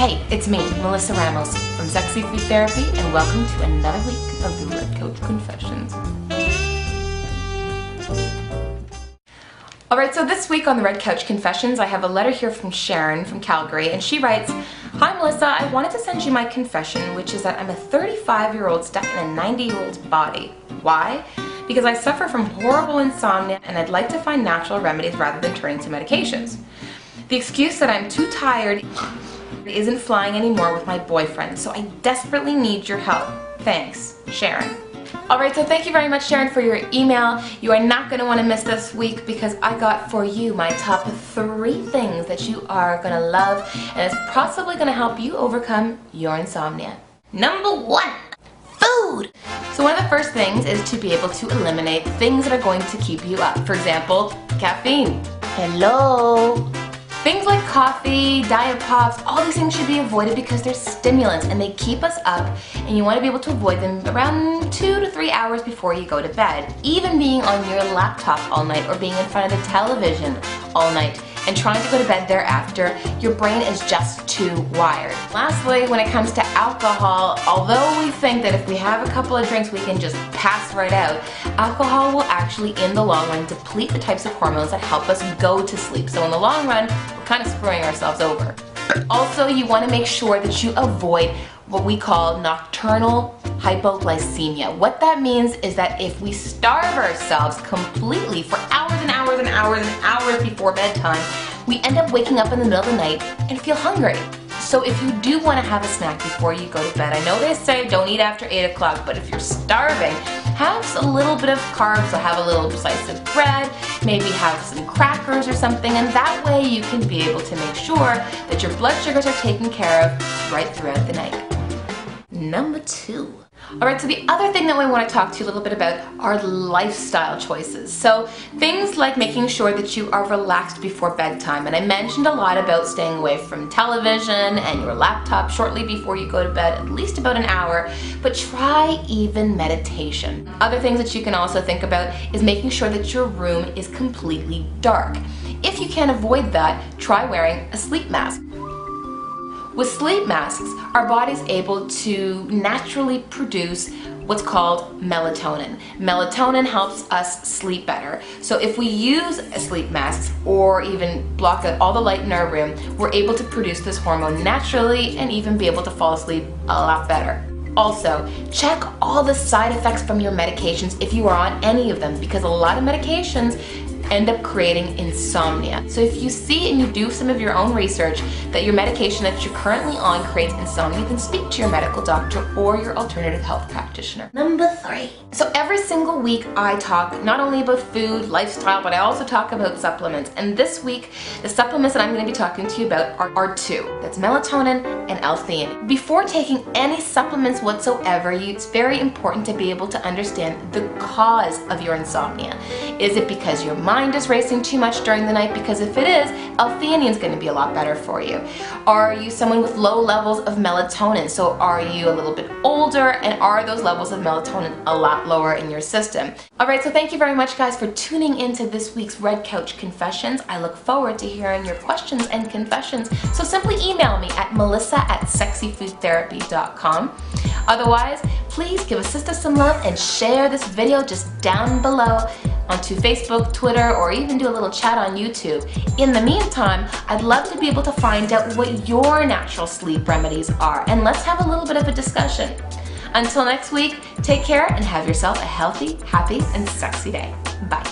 Hey, it's me, Melissa Ramos from Sexy Food Therapy, and welcome to another week of the Red Couch Confessions. Alright, so this week on the Red Couch Confessions, I have a letter here from Sharon from Calgary, and she writes, "Hi Melissa, I wanted to send you my confession, which is that I'm a 35-year-old stuck in a 90-year-old's body. Why? Because I suffer from horrible insomnia and I'd like to find natural remedies rather than turning to medications. The excuse that I'm too tired isn't flying anymore with my boyfriend, so I desperately need your help. Thanks, Sharon." Alright, so thank you very much, Sharon, for your email. You are not going to want to miss this week because I got for you my top 3 things that you are going to love and it's possibly going to help you overcome your insomnia. Number 1, food! So one of the first things is to be able to eliminate things that are going to keep you up. For example, caffeine. Hello? Things like coffee, diet pops, all these things should be avoided because they're stimulants and they keep us up, and you want to be able to avoid them around 2 to 3 hours before you go to bed. Even being on your laptop all night or being in front of the television all night and trying to go to bed thereafter, your brain is just too wired. Lastly, when it comes to alcohol, although we think that if we have a couple of drinks we can just pass right out, alcohol will actually in the long run deplete the types of hormones that help us go to sleep. So in the long run, we're kind of screwing ourselves over. Also, you want to make sure that you avoid what we call nocturnal hypoglycemia. What that means is that if we starve ourselves completely for hours and hours and hours and hours before bedtime, we end up waking up in the middle of the night and feel hungry. So if you do want to have a snack before you go to bed, I know they say don't eat after 8 o'clock, but if you're starving, have a little bit of carbs, so have a little slice of bread, maybe have some crackers or something, and that way you can be able to make sure that your blood sugars are taken care of right throughout the night. Number 2. Alright, so the other thing that we want to talk to you a little bit about are lifestyle choices. So things like making sure that you are relaxed before bedtime. And I mentioned a lot about staying away from television and your laptop shortly before you go to bed, at least about an hour, but try even meditation. Other things that you can also think about is making sure that your room is completely dark. If you can't avoid that, try wearing a sleep mask. With sleep masks, our body's able to naturally produce what's called melatonin. Melatonin helps us sleep better. So if we use sleep masks or even block out all the light in our room, we're able to produce this hormone naturally and even be able to fall asleep a lot better. Also, check all the side effects from your medications if you are on any of them, because a lot of medications end up creating insomnia. So if you see and you do some of your own research that your medication that you're currently on creates insomnia, then speak to your medical doctor or your alternative health practitioner. Number 3. So every single week I talk not only about food, lifestyle, but I also talk about supplements. And this week, the supplements that I'm going to be talking to you about are 2. That's melatonin and L-theanine. Before taking any supplements whatsoever, it's very important to be able to understand the cause of your insomnia. Is it because your mind is racing too much during the night? Because if it is, L-theanine is going to be a lot better for you. Are you someone with low levels of melatonin? So are you a little bit older, and are those levels of melatonin a lot lower in your system? Alright, so thank you very much guys for tuning into this week's Red Couch Confessions. I look forward to hearing your questions and confessions, so simply email me at melissa@sexyfoodtherapy.com. Otherwise, please give a sister some love and share this video just down below onto Facebook, Twitter, or even do a little chat on YouTube. In the meantime, I'd love to be able to find out what your natural sleep remedies are, and let's have a little bit of a discussion. Until next week, take care and have yourself a healthy, happy, and sexy day. Bye.